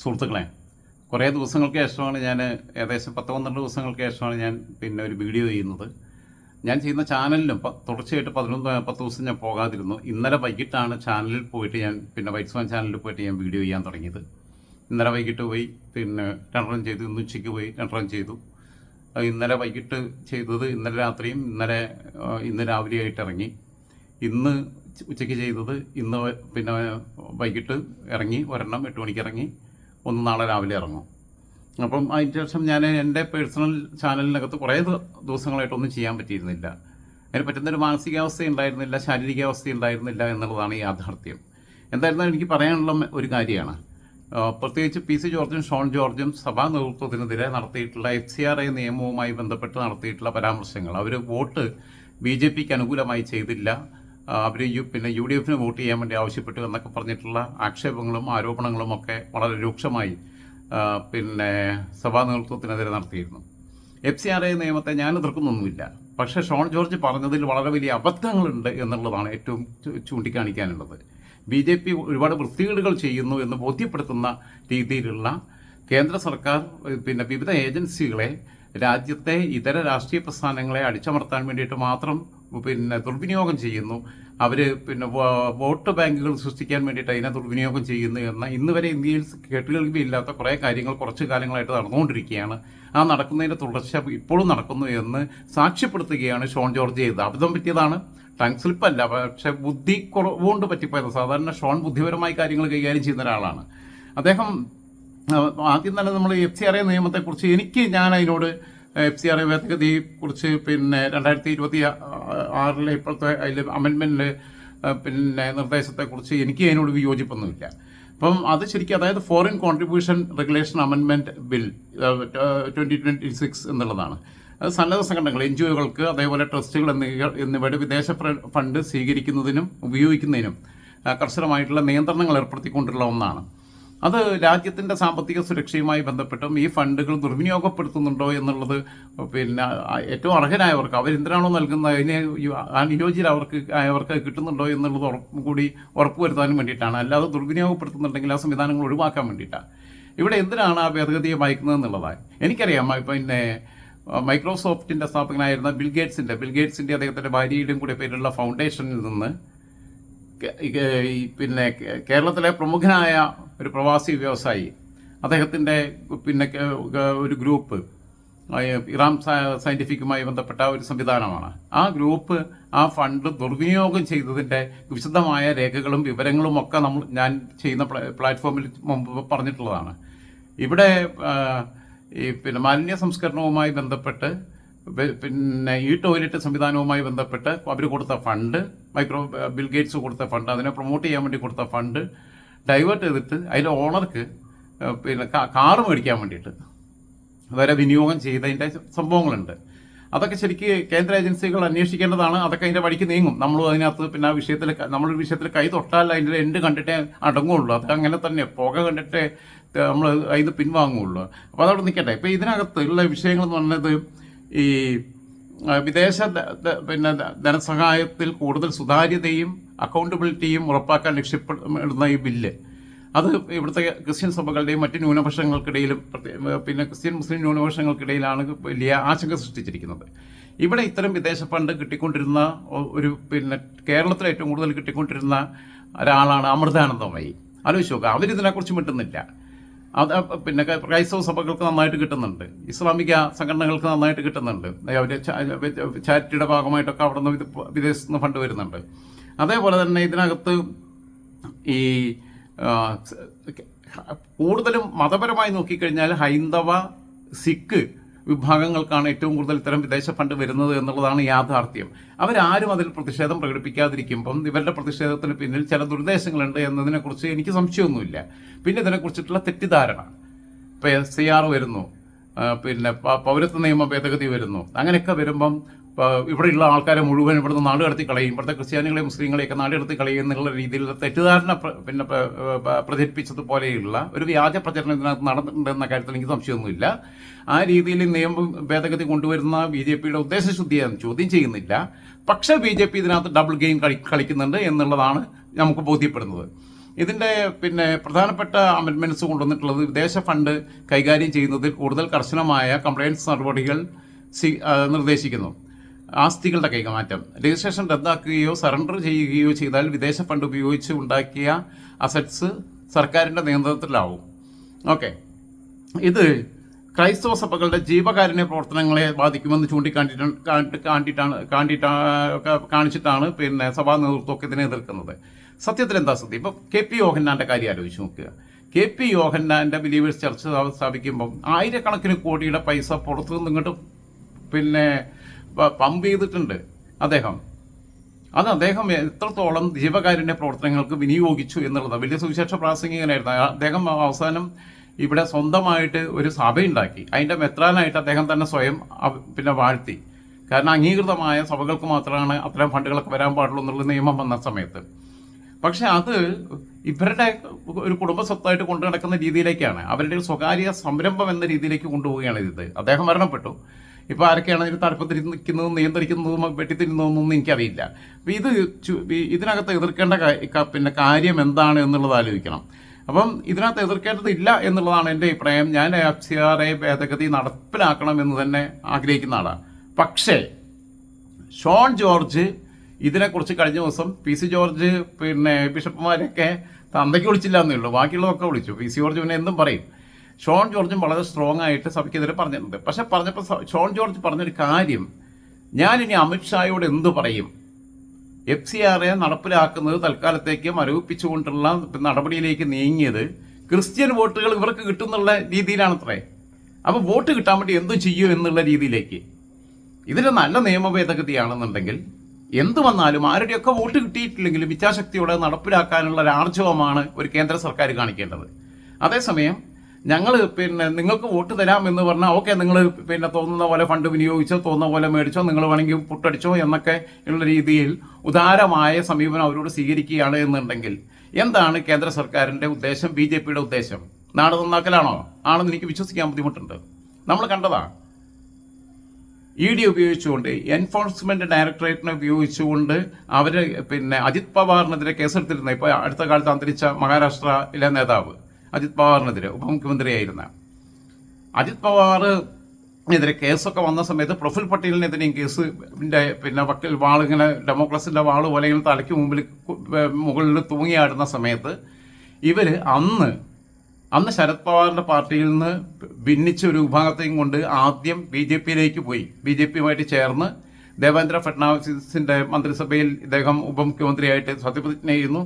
സുഹൃത്തുക്കളെ, കുറേ ദിവസങ്ങൾക്ക് ശേഷമാണ് ഏകദേശം 10-12 ദിവസങ്ങൾക്ക് ശേഷമാണ് ഞാൻ ഒരു വീഡിയോ ചെയ്യുന്നത്. ഞാൻ ചെയ്യുന്ന ചാനലിലും തുടർച്ചയായിട്ട് 10 ദിവസം ഞാൻ പോകാതിരുന്നു. ഇന്നലെ വൈകിട്ടാണ് ചാനലിൽ പോയിട്ട് വൈറ്റ്സ് വൺ ചാനലിൽ പോയിട്ട് ഞാൻ വീഡിയോ ചെയ്യാൻ തുടങ്ങിയത്. ഇന്നലെ വൈകിട്ട് പോയി 2 റൺ ചെയ്തു. ഇന്ന് ഉച്ചയ്ക്ക് പോയി 2 റൺ ചെയ്തു. ഇന്നലെ വൈകിട്ട് ചെയ്തത് ഇന്നലെ രാത്രിയും ഇന്ന് രാവിലെയായിട്ട് ഇറങ്ങി. ഇന്ന് ഉച്ചയ്ക്ക് ചെയ്തത് ഇന്ന് വൈകിട്ട് ഇറങ്ങി. 1 8 മണിക്ക് ഇറങ്ങി. ഒന്ന് നാളെ രാവിലെ ഇറങ്ങും. അപ്പം അതിന് ശേഷം ഞാൻ എൻ്റെ പേഴ്സണൽ ചാനലിനകത്ത് കുറേ ദിവസങ്ങളായിട്ടൊന്നും ചെയ്യാൻ പറ്റിയിരുന്നില്ല. അതിന് പറ്റുന്നൊരു മാനസികാവസ്ഥ ഉണ്ടായിരുന്നില്ല, ശാരീരികാവസ്ഥ ഉണ്ടായിരുന്നില്ല എന്നുള്ളതാണ് യാഥാർത്ഥ്യം. എന്തായിരുന്നാലും എനിക്ക് പറയാനുള്ള ഒരു കാര്യമാണ്, പ്രത്യേകിച്ച് PC ജോർജും ഷോൺ ജോർജും സഭാ നേതൃത്വത്തിനെതിരെ നടത്തിയിട്ടുള്ള FCRA നിയമവുമായി ബന്ധപ്പെട്ട് നടത്തിയിട്ടുള്ള പരാമർശങ്ങൾ. അവർ വോട്ട് BJPക്ക് അനുകൂലമായി ചെയ്തില്ല, അവർ UDF വോട്ട് ചെയ്യാൻ വേണ്ടി ആവശ്യപ്പെട്ടു എന്നൊക്കെ പറഞ്ഞിട്ടുള്ള ആക്ഷേപങ്ങളും ആരോപണങ്ങളും ഒക്കെ വളരെ രൂക്ഷമായി സഭാ നേതൃത്വത്തിനെതിരെ നടത്തിയിരുന്നു. FCRA നിയമത്തെ ഞാൻ എതിർക്കുന്നൊന്നുമില്ല. പക്ഷേ ഷോൺ ജോർജ് പറഞ്ഞതിൽ വളരെ വലിയ അബദ്ധങ്ങളുണ്ട് എന്നുള്ളതാണ് ഏറ്റവും ചൂണ്ടിക്കാണിക്കാനുള്ളത്. BJP ഒരുപാട് വൃത്തികേടുകൾ ചെയ്യുന്നു എന്ന് ബോധ്യപ്പെടുത്തുന്ന രീതിയിലുള്ള കേന്ദ്ര സർക്കാർ വിവിധ ഏജൻസികളെ രാജ്യത്തെ ഇതര രാഷ്ട്രീയ പ്രസ്ഥാനങ്ങളെ അടിച്ചമർത്താൻ വേണ്ടിയിട്ട് മാത്രം ദുർവിനിയോഗം ചെയ്യുന്നു. അവർ വോട്ട് ബാങ്കുകൾ സൃഷ്ടിക്കാൻ വേണ്ടിയിട്ട് അതിനെ ദുർവിനിയോഗം ചെയ്യുന്നു എന്ന ഇന്ന് വരെ ഇന്ത്യയിൽ കേട്ടുകേൾവിയില്ലാത്ത കുറേ കാര്യങ്ങൾ കുറച്ച് കാലങ്ങളായിട്ട് നടന്നുകൊണ്ടിരിക്കുകയാണ്. ആ നടക്കുന്നതിൻ്റെ തുടർച്ച ഇപ്പോഴും നടക്കുന്നു എന്ന് സാക്ഷ്യപ്പെടുത്തുകയാണ് ഷോൺ ജോർജ് ചെയ്തത്. അബദ്ധം പറ്റിയതാണ്, ടങ് സ്ലിപ്പല്ല, പക്ഷെ ബുദ്ധി കുറവുകൊണ്ട് പറ്റിപ്പോയത്. സാധാരണ ഷോൺ ബുദ്ധിപരമായി കാര്യങ്ങൾ കൈകാര്യം ചെയ്യുന്ന ഒരാളാണ്. അദ്ദേഹം ആദ്യം തന്നെ നമ്മൾ FCRA നിയമത്തെക്കുറിച്ച് ഞാൻ അതിനോട് FCRA ഭേദഗതിയെക്കുറിച്ച് 2026 ഇപ്പോഴത്തെ അതിൽ അമെൻമെൻറ്റ് നിർദ്ദേശത്തെക്കുറിച്ച് എനിക്ക് അതിനോട് വിയോജിപ്പൊന്നുമില്ല. അപ്പം അത് ശരിക്കും, അതായത് foreign contribution regulation amendment bill 2026 എന്നുള്ളതാണ്. അത് സന്നദ്ധ സംഘടനകൾ, NGOകൾക്ക്, അതേപോലെ ട്രസ്റ്റുകൾ എന്നിവയുടെ വിദേശ ഫണ്ട് സ്വീകരിക്കുന്നതിനും ഉപയോഗിക്കുന്നതിനും കർശനമായിട്ടുള്ള നിയന്ത്രണങ്ങൾ ഏർപ്പെടുത്തിക്കൊണ്ടുള്ള ഒന്നാണ്. അത് രാജ്യത്തിൻ്റെ സാമ്പത്തിക സുരക്ഷയുമായി ബന്ധപ്പെട്ടും ഈ ഫണ്ടുകൾ ദുർവിനിയോഗപ്പെടുത്തുന്നുണ്ടോ എന്നുള്ളത് ഏറ്റവും അർഹരായവർക്ക്, അവരെന്തിനാണോ നൽകുന്നത് അതിനെ അനുയോജ്യർ അവർക്ക് കിട്ടുന്നുണ്ടോ എന്നുള്ളത് ഉറപ്പുവരുത്താനും വേണ്ടിയിട്ടാണ്. അല്ലാതെ ദുർവിനിയോഗപ്പെടുത്തുന്നുണ്ടെങ്കിൽ ആ സംവിധാനങ്ങൾ ഒഴിവാക്കാൻ വേണ്ടിയിട്ടാണ്. ഇവിടെ എന്തിനാണ് ആ ഭേദഗതിയെ വായിക്കുന്നത് എന്നുള്ളതാണ്. എനിക്കറിയാം, മൈക്രോസോഫ്റ്റിൻ്റെ സ്ഥാപകനായിരുന്ന ബിൽഗേറ്റ്സിൻ്റെ അദ്ദേഹത്തിൻ്റെ ഭാര്യയുടെയും കൂടെ പേരുള്ള ഫൗണ്ടേഷനിൽ നിന്ന് കേരളത്തിലെ പ്രമുഖനായ ഒരു പ്രവാസി വ്യവസായി, അദ്ദേഹത്തിൻ്റെ ഒരു ഗ്രൂപ്പ്, ഇറാം സയൻറ്റിഫിക്കുമായി ബന്ധപ്പെട്ട ഒരു സംവിധാനമാണ്. ആ ഗ്രൂപ്പ് ആ ഫണ്ട് ദുർവിനിയോഗം ചെയ്തതിൻ്റെ വിശദമായ രേഖകളും വിവരങ്ങളും ഒക്കെ ഞാൻ ചെയ്യുന്ന പ്ലാറ്റ്ഫോമിൽ മുമ്പ് പറഞ്ഞിട്ടുള്ളതാണ്. ഇവിടെ മാലിന്യ സംസ്കരണവുമായി ബന്ധപ്പെട്ട് ഈ ടോയ്ലറ്റ് സംവിധാനവുമായി ബന്ധപ്പെട്ട് അവർ കൊടുത്ത ഫണ്ട്, ബിൽഗേറ്റ്സ് കൊടുത്ത ഫണ്ട്, അതിനെ പ്രൊമോട്ട് ചെയ്യാൻ വേണ്ടി കൊടുത്ത ഫണ്ട് ഡൈവേർട്ട് ചെയ്തിട്ട് അതിൻ്റെ ഓണർക്ക് കാറ് മേടിക്കാൻ വേണ്ടിയിട്ട് വരെ വിനിയോഗം ചെയ്തതിൻ്റെ സംഭവങ്ങളുണ്ട്. അതൊക്കെ ശരിക്ക് കേന്ദ്ര ഏജൻസികൾ അന്വേഷിക്കേണ്ടതാണ്. അതൊക്കെ അതിൻ്റെ വഴിക്ക് നീങ്ങും. നമ്മളതിനകത്ത് നമ്മളൊരു വിഷയത്തിൽ കൈ തൊട്ടാൽ അതിൻ്റെ എൻഡ് കണ്ടിട്ടേ അടങ്ങുള്ളൂ. അത് അങ്ങനെ തന്നെ, പുക കണ്ടിട്ടേ നമ്മൾ അതിന് പിൻവാങ്ങുള്ളൂ. അപ്പോൾ അതവിടെ നിൽക്കട്ടെ. ഇപ്പോൾ ഇതിനകത്ത് ഉള്ള വിഷയങ്ങളെന്ന് പറഞ്ഞത്, ഈ വിദേശ ധനസഹായത്തിൽ കൂടുതൽ സുതാര്യതയും അക്കൗണ്ടബിലിറ്റിയും ഉറപ്പാക്കാൻ ലക്ഷ്യപ്പെടുന്ന ഈ ബില്ല്, അത് ഇവിടുത്തെ ക്രിസ്ത്യൻ സഭകളുടെയും മറ്റ് ന്യൂനപക്ഷങ്ങൾക്കിടയിലും ക്രിസ്ത്യൻ മുസ്ലിം ന്യൂനപക്ഷങ്ങൾക്കിടയിലാണ് വലിയ ആശങ്ക സൃഷ്ടിച്ചിരിക്കുന്നത്. ഇവിടെ ഇത്തരം വിദേശ ഫണ്ട് കിട്ടിക്കൊണ്ടിരുന്ന കേരളത്തിൽ ഏറ്റവും കൂടുതൽ കിട്ടിക്കൊണ്ടിരുന്ന ഒരാളാണ് അമൃതാനന്ദമയി. ആലോചിച്ച് നോക്കുക, അവരിതിനെക്കുറിച്ച് മിട്ടുന്നില്ല. അത് ക്രൈസ്തവ സഭകൾക്ക് നന്നായിട്ട് കിട്ടുന്നുണ്ട്, ഇസ്ലാമിക സംഘടനകൾക്ക് നന്നായിട്ട് കിട്ടുന്നുണ്ട്, അവർ ചാരിറ്റിയുടെ ഭാഗമായിട്ടൊക്കെ അവിടെ നിന്ന് വിദേശത്ത് നിന്ന് ഫണ്ട് വരുന്നുണ്ട്. അതേപോലെ തന്നെ ഇതിനകത്ത് ഈ കൂടുതലും മതപരമായി നോക്കിക്കഴിഞ്ഞാൽ ഹൈന്ദവ, സിഖ് വിഭാഗങ്ങൾക്കാണ് ഏറ്റവും കൂടുതൽ ഇത്തരം വിദേശ ഫണ്ട് വരുന്നത് എന്നുള്ളതാണ് യാഥാർത്ഥ്യം. അവരാരും അതിൽ പ്രതിഷേധം പ്രകടിപ്പിക്കാതിരിക്കുമ്പം ഇവരുടെ പ്രതിഷേധത്തിന് പിന്നിൽ ചില ദുരുദ്ദേശങ്ങളുണ്ട് എന്നതിനെക്കുറിച്ച് എനിക്ക് സംശയമൊന്നുമില്ല. പിന്നെ ഇതിനെക്കുറിച്ചിട്ടുള്ള തെറ്റിദ്ധാരണ, SCR വരുന്നു, പൗരത്വ നിയമ ഭേദഗതി വരുന്നു, അങ്ങനെയൊക്കെ വരുമ്പം ഇവിടെയുള്ള ആൾക്കാരെ മുഴുവൻ ഇവിടുന്ന് നാട് കടത്തി കളയും, ഇവിടുത്തെ ക്രിസ്ത്യാനികളെയും മുസ്ലിങ്ങളെയൊക്കെ നാട് കടത്തി കളയും എന്നുള്ള രീതിയിലുള്ള തെറ്റിദ്ധാരണ പ്രചരിപ്പിച്ചതുപോലെയുള്ള ഒരു വ്യാജ പ്രചരണം ഇതിനകത്ത് നടന്നിട്ടുണ്ടെന്ന കാര്യത്തിൽ എനിക്ക് സംശയമൊന്നുമില്ല. ആ രീതിയിൽ നിയമ ഭേദഗതി കൊണ്ടുവരുന്ന BJPയുടെ ഉദ്ദേശശുദ്ധിയെന്ന് ചോദ്യം ചെയ്യുന്നില്ല. പക്ഷേ BJP ഇതിനകത്ത് ഡബിൾ ഗെയിം കളിക്കുന്നുണ്ട് എന്നുള്ളതാണ് നമുക്ക് ബോധ്യപ്പെടുന്നത്. ഇതിൻ്റെ പ്രധാനപ്പെട്ട അമെൻമെൻറ്റ്സ് കൊണ്ടുവന്നിട്ടുള്ളത് വിദേശ ഫണ്ട് കൈകാര്യം ചെയ്യുന്നതിൽ കൂടുതൽ കർശനമായ കംപ്ലയൻസ് നടപടികൾ നിർദ്ദേശിക്കുന്നു. ആസ്തികളുടെ കൈമാറ്റം, രജിസ്ട്രേഷൻ റദ്ദാക്കുകയോ സറണ്ടർ ചെയ്യുകയോ ചെയ്താൽ വിദേശ ഫണ്ട് ഉപയോഗിച്ച് ഉണ്ടാക്കിയ അസറ്റ്സ് സർക്കാരിൻ്റെ നിയന്ത്രണത്തിലാവും. ഓക്കെ, ഇത് ക്രൈസ്തവ സഭകളുടെ ജീവകാരുണ്യ പ്രവർത്തനങ്ങളെ ബാധിക്കുമെന്ന് കാണിച്ചിട്ടാണ് സഭാ നേതൃത്വമൊക്കെ ഇതിനെ എതിർക്കുന്നത്. സത്യത്തിൽ എന്താ സ്ഥിതി? ഇപ്പം KP യോഹന്നാൻ്റെ കാര്യം ആലോചിച്ച് നോക്കുക. KP യോഹന്നാൻ്റെ ബിലീവേഴ്സ് ചർച്ച് സ്ഥാപിക്കുമ്പം ആയിരക്കണക്കിന് കോടിയുടെ പൈസ പുറത്തു നിന്ന് ഇങ്ങോട്ട് പമ്പ് ചെയ്തിട്ടുണ്ട് അദ്ദേഹം. അത് അദ്ദേഹം എത്രത്തോളം ജീവകാരുണ്യ പ്രവർത്തനങ്ങൾക്ക് വിനിയോഗിച്ചു എന്നുള്ളതാണ്. വലിയ സുവിശേഷ പ്രാസംഗികനായിരുന്നു അദ്ദേഹം. അവസാനം ഇവിടെ സ്വന്തമായിട്ട് ഒരു സഭയുണ്ടാക്കി. അതിൻ്റെ മെത്രാനായിട്ട് അദ്ദേഹം തന്നെ സ്വയം വാഴ്ത്തി. കാരണം അംഗീകൃതമായ സഭകൾക്ക് മാത്രമാണ് അത്തരം ഫണ്ടുകളൊക്കെ വരാൻ പാടുള്ളൂ എന്നുള്ള നിയമം വന്ന സമയത്ത്. പക്ഷെ അത് ഇവരുടെ ഒരു കുടുംബ സ്വത്തായിട്ട് കൊണ്ടു നടക്കുന്ന രീതിയിലേക്കാണ്, അവരുടെ ഒരു സ്വകാര്യ സംരംഭം എന്ന രീതിയിലേക്ക് കൊണ്ടുപോവുകയാണ് ഇത്. അദ്ദേഹം മരണപ്പെട്ടു. ഇപ്പോൾ ആരൊക്കെയാണ് ഇതിന് താല്പര്യത്തിൽ നിൽക്കുന്നതും നിയന്ത്രിക്കുന്നതും വെട്ടിത്തിരുന്നതെന്നൊന്നും എനിക്കറിയില്ല. അപ്പോൾ ഇതിനകത്ത് എതിർക്കേണ്ട കാര്യം എന്താണ് എന്നുള്ളത് ആലോചിക്കണം. അപ്പം ഇതിനകത്ത് എതിർക്കേണ്ടതില്ല എന്നുള്ളതാണ് എൻ്റെ അഭിപ്രായം. ഞാൻ FCRA ഭേദഗതി നടപ്പിലാക്കണമെന്ന് തന്നെ ആഗ്രഹിക്കുന്ന ആളാണ്. പക്ഷേ ഷോൺ ജോർജ് ഇതിനെക്കുറിച്ച് കഴിഞ്ഞ ദിവസം PC ജോർജ് ബിഷപ്പുമാരൊക്കെ തന്തയ്ക്ക് വിളിച്ചില്ല എന്നേ ഉള്ളൂ, ബാക്കിയുള്ളതൊക്കെ വിളിച്ചു. PC ജോർജ് പിന്നെ എന്തും പറയും. ഷോൺ ജോർജും വളരെ സ്ട്രോങ് ആയിട്ട് സഭയ്ക്കെതിരെ പറഞ്ഞിട്ടുണ്ട്. പക്ഷെ പറഞ്ഞപ്പോൾ ഷോൺ ജോർജ് പറഞ്ഞൊരു കാര്യം, ഞാനിനി അമിത്ഷായോട് എന്തു പറയും? FCRA നടപ്പിലാക്കുന്നത് തൽക്കാലത്തേക്ക് മരവിപ്പിച്ചുകൊണ്ടുള്ള നടപടിയിലേക്ക് നീങ്ങിയത് ക്രിസ്ത്യൻ വോട്ടുകൾ ഇവർക്ക് കിട്ടുന്നുള്ള രീതിയിലാണത്രേ. അപ്പോൾ വോട്ട് കിട്ടാൻ വേണ്ടി എന്തു ചെയ്യും എന്നുള്ള രീതിയിലേക്ക്. ഇതിന് നല്ല നിയമ ഭേദഗതിയാണെന്നുണ്ടെങ്കിൽ എന്തു വന്നാലും ആരുടെയൊക്കെ വോട്ട് കിട്ടിയിട്ടില്ലെങ്കിലും ഇച്ഛാശക്തിയോടെ നടപ്പിലാക്കാനുള്ള ഒരു ആർജവമാണ് ഒരു കേന്ദ്ര സർക്കാർ കാണിക്കേണ്ടത്. അതേസമയം ഞങ്ങൾ നിങ്ങൾക്ക് വോട്ട് തരാമെന്ന് പറഞ്ഞാൽ ഓക്കെ, നിങ്ങൾ തോന്നുന്ന പോലെ ഫണ്ട് വിനിയോഗിച്ചോ തോന്നുന്ന പോലെ മേടിച്ചോ, നിങ്ങൾ വേണമെങ്കിൽ പുട്ടടിച്ചോ എന്നൊക്കെ ഉള്ള രീതിയിൽ ഉദാരമായ സമീപനം അവരോട് സ്വീകരിക്കുകയാണ് എന്നുണ്ടെങ്കിൽ എന്താണ് കേന്ദ്ര സർക്കാരിൻ്റെ ഉദ്ദേശം? BJPയുടെ ഉദ്ദേശം നാട് നന്നാക്കലാണോ? ആണെന്ന് എനിക്ക് വിശ്വസിക്കാൻ ബുദ്ധിമുട്ടുണ്ട്. നമ്മൾ കണ്ടതാ, ED ഉപയോഗിച്ചുകൊണ്ട്, എൻഫോഴ്സ്മെന്റ് ഡയറക്ടറേറ്റിനെ ഉപയോഗിച്ചുകൊണ്ട് അവർ അജിത് പവാറിനെതിരെ കേസെടുത്തിരുന്ന, ഇപ്പോൾ അടുത്ത കാലത്ത് അന്തരിച്ച മഹാരാഷ്ട്രയിലെ നേതാവ് അജിത് പവാറിനെതിരെ, ഉപമുഖ്യമന്ത്രിയായിരുന്ന അജിത് പവാറിനെതിരെ കേസൊക്കെ വന്ന സമയത്ത് പ്രഫുൽ പട്ടേലിനെതിരെയും കേസിൻ്റെ വക്കിൽ വാളിങ്ങനെ ഡെമോക്രസിൻ്റെ വാള് പോലെ ഇങ്ങനെ തലയ്ക്ക് മുകളിൽ തൂങ്ങിയാടുന്ന സമയത്ത് ഇവർ അന്ന് ശരത് പവാറിൻ്റെ പാർട്ടിയിൽ നിന്ന് ഭിന്നിച്ച ഒരു വിഭാഗത്തെയും കൊണ്ട് ആദ്യം BJPയിലേക്ക് പോയി. BJPയുമായിട്ട് ചേർന്ന് ദേവേന്ദ്ര ഫഡ്നാവിസിൻ്റെ മന്ത്രിസഭയിൽ ഇദ്ദേഹം ഉപമുഖ്യമന്ത്രിയായിട്ട് സത്യപ്രതിജ്ഞ ചെയ്യുന്നു.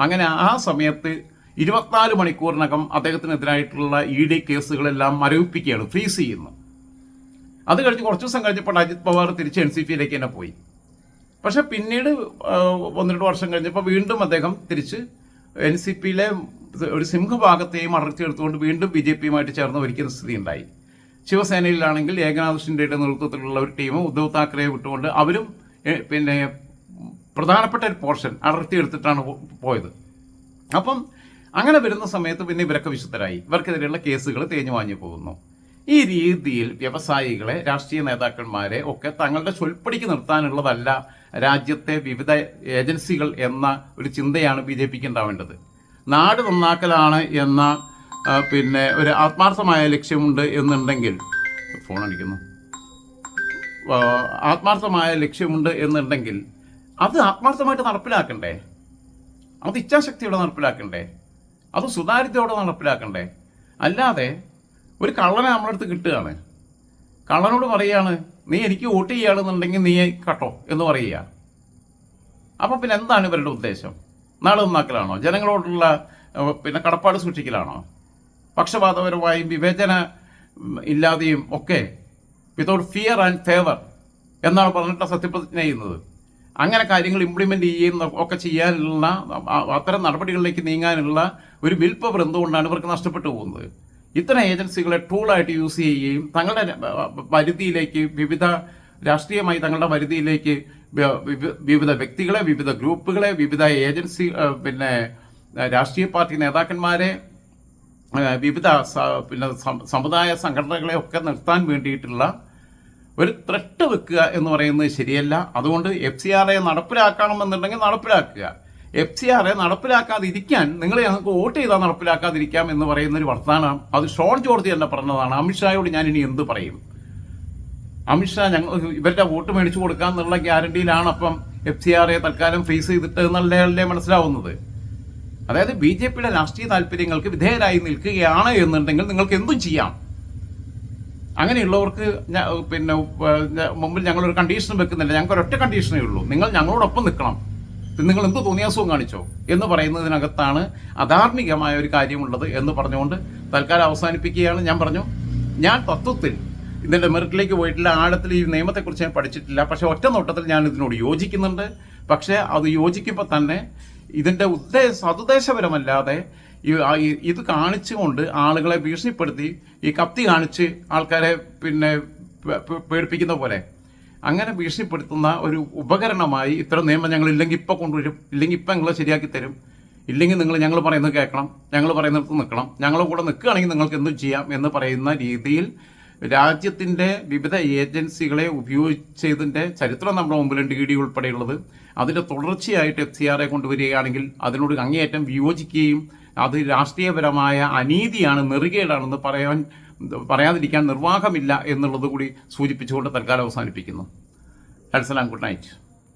അങ്ങനെ ആ സമയത്ത് 24 മണിക്കൂറിനകം അദ്ദേഹത്തിനെതിരായിട്ടുള്ള ED കേസുകളെല്ലാം മരവിപ്പിക്കുകയാണ്, ഫ്രീസ് ചെയ്യുന്നു. അത് കഴിഞ്ഞ് കുറച്ച് ദിവസം കഴിഞ്ഞപ്പോൾ അജിത് പവാർ തിരിച്ച് NCPയിലേക്ക് തന്നെ പോയി. പക്ഷെ പിന്നീട് 1-2 വർഷം കഴിഞ്ഞപ്പോൾ വീണ്ടും അദ്ദേഹം തിരിച്ച് NCPയിലെ ഒരു സിംഹഭാഗത്തെയും അടർത്തിയെടുത്തുകൊണ്ട് വീണ്ടും BJPയുമായിട്ട് ചേർന്ന് ഒരിക്കലും സ്ഥിതി ഉണ്ടായി. ശിവസേനയിലാണെങ്കിൽ ഏകനാഥ് ഷിൻഡെയുടെ നേതൃത്വത്തിലുള്ള ഒരു ടീം ഉദ്ധവ് താക്കറെയെ വിട്ടുകൊണ്ട് അവരും പ്രധാനപ്പെട്ട ഒരു പോർഷൻ അടർത്തിയെടുത്തിട്ടാണ് പോയത്. അപ്പം അങ്ങനെ വരുന്ന സമയത്ത് പിന്നെ ഇവരൊക്കെ വിശുദ്ധരായി, ഇവർക്കെതിരെയുള്ള കേസുകൾ തേഞ്ഞു വാങ്ങി പോകുന്നു. ഈ രീതിയിൽ വ്യവസായികളെ, രാഷ്ട്രീയ നേതാക്കന്മാരെ ഒക്കെ തങ്ങളുടെ ചൊൽപ്പടിക്ക് നിർത്താനുള്ളതല്ല രാജ്യത്തെ വിവിധ ഏജൻസികൾ എന്ന ഒരു ചിന്തയാണ് BJPക്ക് ഉണ്ടാവേണ്ടത്. നാട് നന്നാക്കലാണ് എന്ന ഒരു ആത്മാർത്ഥമായ ലക്ഷ്യമുണ്ട് എന്നുണ്ടെങ്കിൽ, ഫോൺ അടിക്കുന്നു, ആത്മാർത്ഥമായ ലക്ഷ്യമുണ്ട് എന്നുണ്ടെങ്കിൽ അത് ആത്മാർത്ഥമായിട്ട് നടപ്പിലാക്കണ്ടേ? അത് ഇച്ഛാശക്തിയോടെ നടപ്പിലാക്കണ്ടേ? അത് സുതാര്യതയോടെ നടപ്പിലാക്കണ്ടേ? അല്ലാതെ ഒരു കള്ളനെ നമ്മളടുത്ത് കിട്ടുകയാണ്, കള്ളനോട് പറയുകയാണ് നീ എനിക്ക് വോട്ട് ചെയ്യുകയാണെന്നുണ്ടെങ്കിൽ നീ കട്ടോ എന്ന് പറയുക. അപ്പം പിന്നെ എന്താണ് ഇവരുടെ ഉദ്ദേശം? നാട് നന്നാക്കലാണോ? ജനങ്ങളോടുള്ള കടപ്പാട് സൂക്ഷിക്കലാണോ? പക്ഷപാതപരമായും വിവേചന ഇല്ലാതെയും ഒക്കെ വിതൗട്ട് ഫിയർ ആൻഡ് ഫേവർ എന്നാണ് പറഞ്ഞിട്ട് സത്യപ്രതിജ്ഞ ചെയ്യുന്നത്. അങ്ങനെ കാര്യങ്ങൾ ഇംപ്ലിമെൻ്റ് ചെയ്യുന്ന ഒക്കെ ചെയ്യാനുള്ള അത്തരം നടപടികളിലേക്ക് നീങ്ങാനുള്ള ഒരു വിൽ പവർ എന്തുകൊണ്ടാണ് ഇവർക്ക് നഷ്ടപ്പെട്ടു പോകുന്നത്? ഇത്തരം ഏജൻസികളെ ടൂളായിട്ട് യൂസ് ചെയ്യുകയും തങ്ങളുടെ പരിധിയിലേക്ക് രാഷ്ട്രീയമായി തങ്ങളുടെ പരിധിയിലേക്ക് വിവിധ വ്യക്തികളെ, വിവിധ ഗ്രൂപ്പുകളെ, വിവിധ ഏജൻസി രാഷ്ട്രീയ പാർട്ടി നേതാക്കന്മാരെ, വിവിധ സമുദായ സംഘടനകളെ ഒക്കെ നിർത്താൻ വേണ്ടിയിട്ടുള്ള ഒരു ത്രെട്ട് വെക്കുക എന്ന് പറയുന്നത് ശരിയല്ല. അതുകൊണ്ട് FCRA നടപ്പിലാക്കണമെന്നുണ്ടെങ്കിൽ നടപ്പിലാക്കുക. FCR നടപ്പിലാക്കാതിരിക്കാൻ നിങ്ങൾ ഞങ്ങൾക്ക് വോട്ട് ചെയ്താൽ നടപ്പിലാക്കാതിരിക്കാം എന്ന് പറയുന്ന ഒരു വർത്തമാനം അത് ഷോൺ ജോർജ് തന്നെ പറഞ്ഞതാണ്. അമിത്ഷായോട് ഞാൻ ഇനി എന്ത് പറയും? അമിത്ഷാ ഞങ്ങൾ ഇവരുടെ വോട്ട് മേടിച്ചു കൊടുക്കാന്നുള്ള ഗ്യാരണ്ടിയിലാണ് അപ്പം FCR തൽക്കാലം ഫേസ് ചെയ്തിട്ട് എന്നുള്ളതല്ലേ മനസ്സിലാവുന്നത്. അതായത് BJPയുടെ രാഷ്ട്രീയ താല്പര്യങ്ങൾക്ക് വിധേയരായി നിൽക്കുകയാണ് എന്നുണ്ടെങ്കിൽ നിങ്ങൾക്ക് എന്തും ചെയ്യാം. അങ്ങനെയുള്ളവർക്ക് പിന്നെ മുമ്പിൽ ഞങ്ങളൊരു കണ്ടീഷൻ വെക്കുന്നില്ല. ഞങ്ങൾക്ക് ഒരൊറ്റ കണ്ടീഷനേ ഉള്ളൂ, നിങ്ങൾ ഞങ്ങളോടൊപ്പം നിൽക്കണം. നിങ്ങൾ എന്ത് തോന്നിയാസവും കാണിച്ചോ എന്ന് പറയുന്നതിനകത്താണ് അധാർമികമായ ഒരു കാര്യമുള്ളത് എന്ന് പറഞ്ഞുകൊണ്ട് തൽക്കാലം അവസാനിപ്പിക്കുകയാണ്. ഞാൻ പറഞ്ഞു, ഞാൻ തത്വത്തിൽ ഇതിൻ്റെ മെറിറ്റിലേക്ക് പോയിട്ടില്ല, ആഴത്തിൽ ഈ നിയമത്തെക്കുറിച്ച് ഞാൻ പഠിച്ചിട്ടില്ല. പക്ഷെ ഒറ്റ നോട്ടത്തിൽ ഞാൻ ഇതിനോട് യോജിക്കുന്നുണ്ട്. പക്ഷേ അത് യോജിക്കുമ്പോൾ തന്നെ ഇതിൻ്റെ സതുദ്ദേശപരമല്ലാതെ ഇത് കാണിച്ചുകൊണ്ട് ആളുകളെ ഭീഷണിപ്പെടുത്തി ഈ കത്തി കാണിച്ച് ആൾക്കാരെ പിന്നെ പേടിപ്പിക്കുന്ന പോലെ അങ്ങനെ ഭീഷണിപ്പെടുത്തുന്ന ഒരു ഉപകരണമായി ഇത്തരം നിയമം ഞങ്ങൾ ഇല്ലെങ്കിൽ ഇപ്പം കൊണ്ടുവരും, ഇല്ലെങ്കിൽ ഇപ്പം നിങ്ങൾ ശരിയാക്കി തരും, ഇല്ലെങ്കിൽ നിങ്ങൾ ഞങ്ങൾ പറയുന്നത് കേൾക്കണം, ഞങ്ങൾ പറയുന്നിടത്ത് നിൽക്കണം, ഞങ്ങളുടെ കൂടെ നിൽക്കുകയാണെങ്കിൽ നിങ്ങൾക്ക് എന്തും ചെയ്യാം എന്ന് പറയുന്ന രീതിയിൽ രാജ്യത്തിൻ്റെ വിവിധ ഏജൻസികളെ ഉപയോഗിച്ചതിൻ്റെ ചരിത്രം നമ്മുടെ മുമ്പിലുണ്ട്, ED ഉൾപ്പെടെയുള്ളത്. അതിൻ്റെ തുടർച്ചയായിട്ട് FCR കൊണ്ടുവരികയാണെങ്കിൽ അതിനോട് അങ്ങേയറ്റം വിയോജിക്കുകയും അത് രാഷ്ട്രീയപരമായ അനീതിയാണ്, നെറുകേടാണെന്ന് പറയാതിരിക്കാൻ നിർവാഹമില്ല എന്നുള്ളത് കൂടി സൂചിപ്പിച്ചുകൊണ്ട് തൽക്കാലം അവസാനിപ്പിക്കുന്നു. അസ്സലാം, ഗുഡ് നൈറ്റ്.